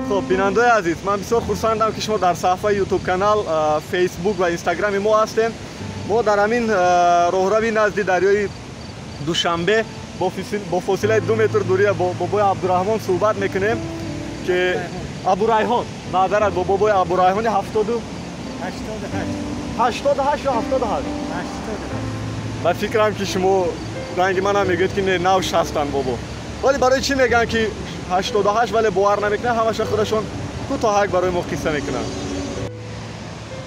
خب بیننده عزیز، من بسیار خرسندم که شما در صفحه یوتیوب کانال، فیسبوک و اینستاگرام ما هستیم. ما در همین راهروی نزدیک دریای دوشنبه با فاصله 2 متر دوری با بابای عبدالرحمن صحبت میکنیم که ابوریحان معذرت با بابای ابوریحان 88 یا 77 من فکرم که شما رنگ من هم میگید که نو 60 بابا، ولی برای چی میگن که 88 ولی باور نمیکنن، همش خودشون کوتاهک برای ما قصه میکنن.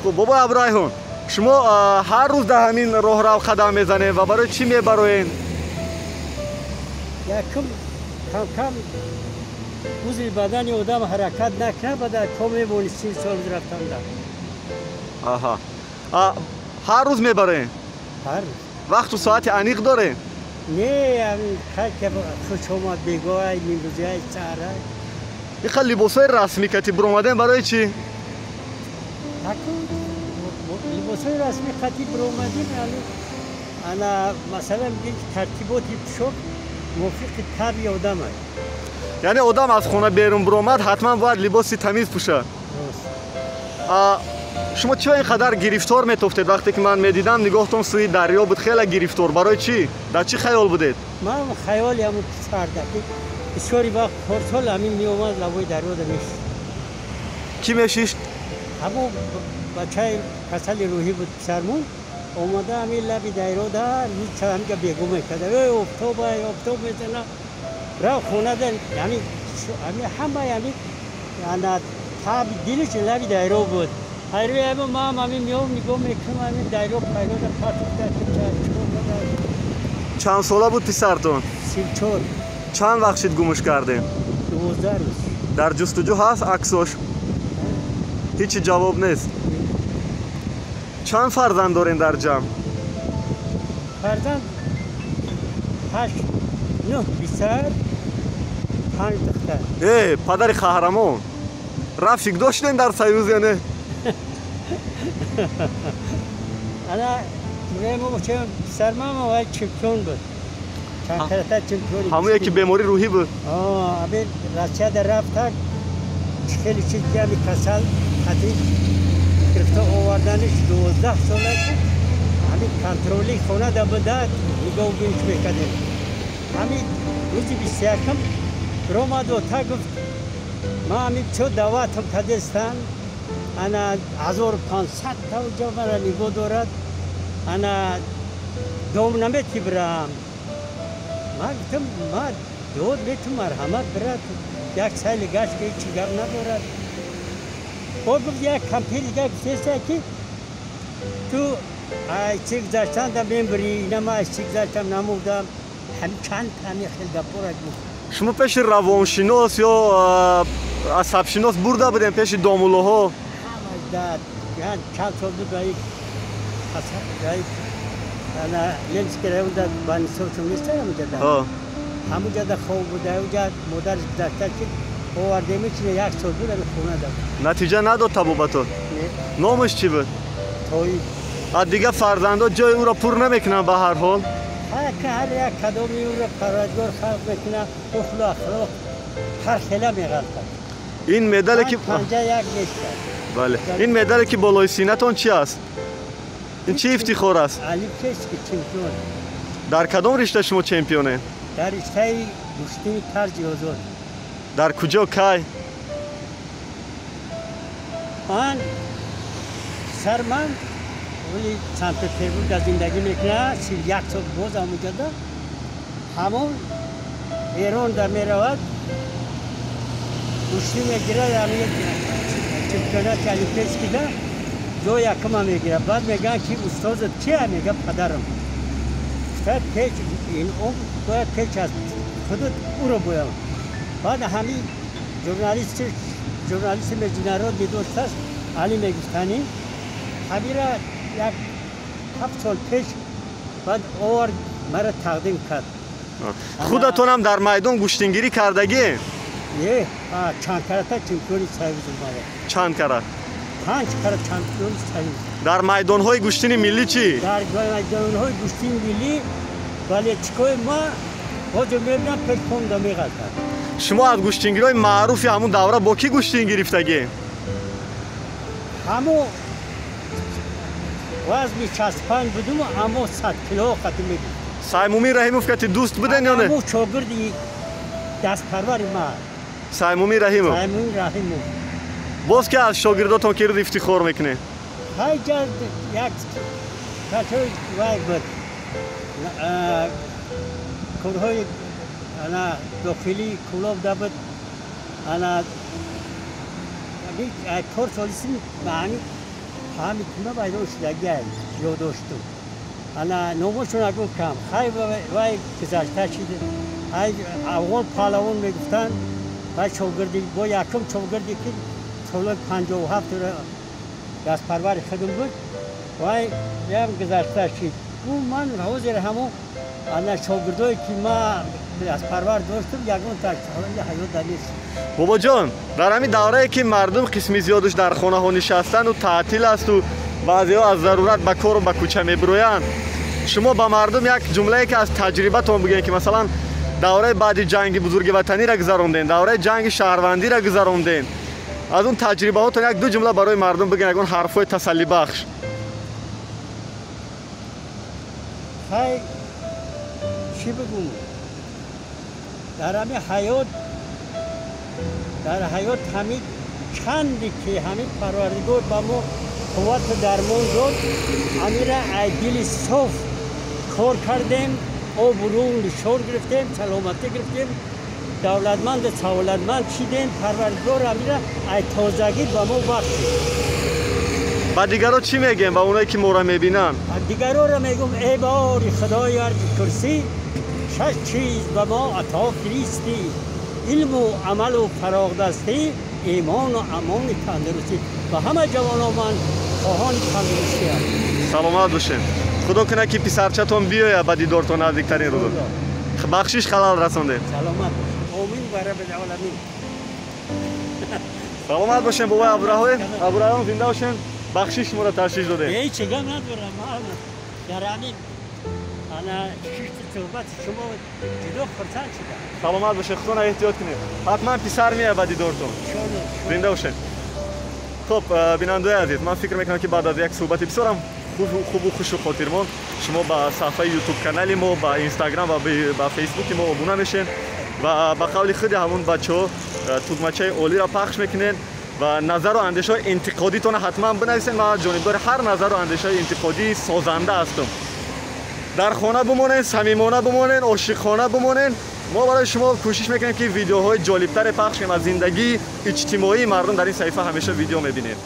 خب بابا ابوریحان، شما هر روز در همین راه رو قدم میزنید و برای چی میبروین؟ یکم کم وزیر بدن آدم حرکت نکنه بعد کم میمونی 30 سال رفتن در. آها. هر روز میبرین؟ هر روز. وقت و ساعت انیق داره؟ نه همین که خوش آمد بگاه میگوزی های سهره. این خیلی لباسای رسمی که برآمدن برای چی؟ لباسای رسمی خطی برآمدیم انا مثلا میگیم ترتیباتی شد موافق طبع آدم هست. یعنی آدم از خونه بیرون برآمد حتما باید لباسی تمیز پوشه. شما چرا اینقدر گرفتار میتوفتید؟ وقتی که من میدیدم نگاهتون سوی دریا بود، خیلی گرفتار. برای چی؟ در چی خیال بودید؟ من خیالی همون سردکی بسیاری وقت پرسال همین میومد لبای دریا میشت. کی میشیشت؟ همون بچه کسل روحی بود پسرمون اومده همین لبی دریا در هیچ هم که بیگو میکرده افتاب میزنه را خونه دن یعنی همه یعنی تاب دیلش لبی دریا بود. هر وقت ما همین میام نگاه میکنم همین دریا پیدا پاتوک چند ساله بود پسرتون؟ 34. چند وقت شد گمش کردین؟ 12 روز. در جستجو هست عکسش؟ هیچی جواب نیست. چند فرزند دارین در جمع؟ فرزند 8 9 پسر 5 دختر. پدر قهرمان. رفیق داشتین در سیروز یا نه؟ انا میگم چه سرمام و چمپیون بود. چند کرتا چمپیون. همون یکی بیماری روحی بود. ابی راسیا در رفت خیلی چیز کمی کسل خطی گرفته آوردنش 12 ساله همین کنترلی خونه دا بداد نگاه بینش میکرده. همین روزی 21 روما دوتا گفت ما همین چو دواتم کدستان انا 1500 تا جوان نگاه دارد انا دوم نمیتی برام ما گفتم ما دو لیت مرحمت برات یک سال گشت که هیچ گپ ندارد. او گفت یک کمپیل دیگه بسیسته که تو چی گذاشتن دا میبری نما چی گذاشتم نمودم هم چند تامی خیلی گپورد بود. شما پیش روانشناس یا عصبشناس برده بودین پیش دامولوها؟ همه داد یعنی چند سال بود باید انا لنز کرده بود بانی سوچم نیسته همونجا داد همونجا دا خوب بوده اونجا مادرش داشته که آورده میچینه 1 سال بود همین خونه داد. نتیجه نداد تبوبتون؟ نه. نامش چی بود؟ توی دیگه فرزندا جای او را پر نمیکنن به هر حال؟ هر یک کدومی او را پروردگار خلق میکنه اخلاق هر خیلی میغلطه. این مدل که پنجه یک نیست. بله. این مدل که بالای سینه‌تون چی است؟ این چی افتخار است؟ علی کش که چمپیون. در کدام رشته شما چمپیونه؟ در رشته گشتین ترجیح حضور. در کجا کی؟ آن سرمن ولی سنت پترزبورگ زندگی میکنه 31 سال باز آموزه ده همون ایران در میرود گشتی میگیره همین چمپیونات علی کش که ده دو یکم میگیره. بعد میگن که استاد کیه؟ میگه پدرم. گفت پیچ این اون باید پیچ از خودت او رو باید. بعد همین ژورنالیست مجنرات میدوست است علی میگفتنی همین را یک 7 سال پیش بعد آورد مرا تقدیم کرد. خودتون هم در میدان گشتنگیری کردگی؟ نه چند کرتا چمپیونی سایز اومده. چند کرت؟ 5 کرت چمپیونی سایز. در میدان‌های گشتنی ملی چی؟ در میدان‌های گشتنی ملی ولی چیکار ما خود میبینم پرکون دمی غلطه شما از گوشتینگیرای معروفی همون دوره با کی گوشتین گرفتگی؟ همو وزنی 65 بودم و همو 100 کیلو قدم میدیم سایمومی رحیموف که دوست بودن یا نه؟ همو چوگردی دست پروری ما سایمومی رحیموف سایمون رحیمو باز که از شاگرداتون کی رو افتخار میکنه؟ های جد یک کتوی وای بود کورهای انا داخلی کلوب دابد انا اگه کور سالیسی معنی همی کنه باید روشدگی یا دوستو انا نوموشون اگه کم خیلی وای گذاشته شده های اول پالوان میگفتن وای چوگردی با یکم چوگردی که سال 57 دست پرور خودم بود وای هم گذاشته شد او من حوضر همون انا شاگردایی که ما دست پرور داشتم یکم تا حیات دلیست بابا جان در همین دوره که مردم قسمی زیادش در خانه ها نشستن و تعطیل است و بعضی ها از ضرورت به کار و به کوچه میبرویند شما با مردم یک جمله که از تجربتون بگین که مثلا دوره بعد جنگ بزرگ وطنی را گذروندین دوره جنگ شهروندی را گذروندین از اون تجربه هاتون یک دو جمله برای مردم بگین اون حرفای تسلی بخش های چی بگم در همین حیات همین چندی که همین پروردگار با ما قوت درمان داد همین را عدیل صف کار کردیم او برون شور گرفتیم سلامتی گرفتیم دولتمند سوالتمند شدیم پروردگار همین را تازگی با ما بخشید با دیگرها چی میگیم با اونایی که ما را میبینن؟ دیگرها را میگم ای باری خدای عرض کرسی 6 چیز به ما عطا کریستی علم و عمل و فراغ دستی ایمان و امان تندرستی و همه جوانان من خواهان تندرستی هست سلامت باشین خدا کنه که پسرچتون بیاید به دیدارتون نزدیکترین روز بخشش خلال رسونده سلامت باشین آمین و رب العالمین سلامت باشین بابای ابراهیم زنده باشین بخشش ما را تشریح داده ای چگاه ندارم در همین انا شیشت صحبت شما جدا خرسان شده سلامت باشه خودتون احتیاط کنید حتما پسر میاد بعد دیدارتون زنده باشین خب بیننده عزیز من فکر میکنم که بعد از یک صحبت بسیار خوب و خوش و خاطرمان شما با صفحه یوتیوب کانال ما با اینستاگرام و با فیسبوک ما ابونه میشین و با قول خود همون بچه‌ها توگمچه اولی را پخش میکنین و نظر و اندیشه های انتقادیتون حتما بنویسین ما جانبدار هر نظر و اندیشه های انتقادی سازنده هستم در خانه بمونین صمیمانه بمونین عاشقانه بمونین ما برای شما کوشش میکنیم که ویدیوهای جالبتر پخش کنیم از زندگی اجتماعی مردم در این صفحه همیشه ویدیو میبینید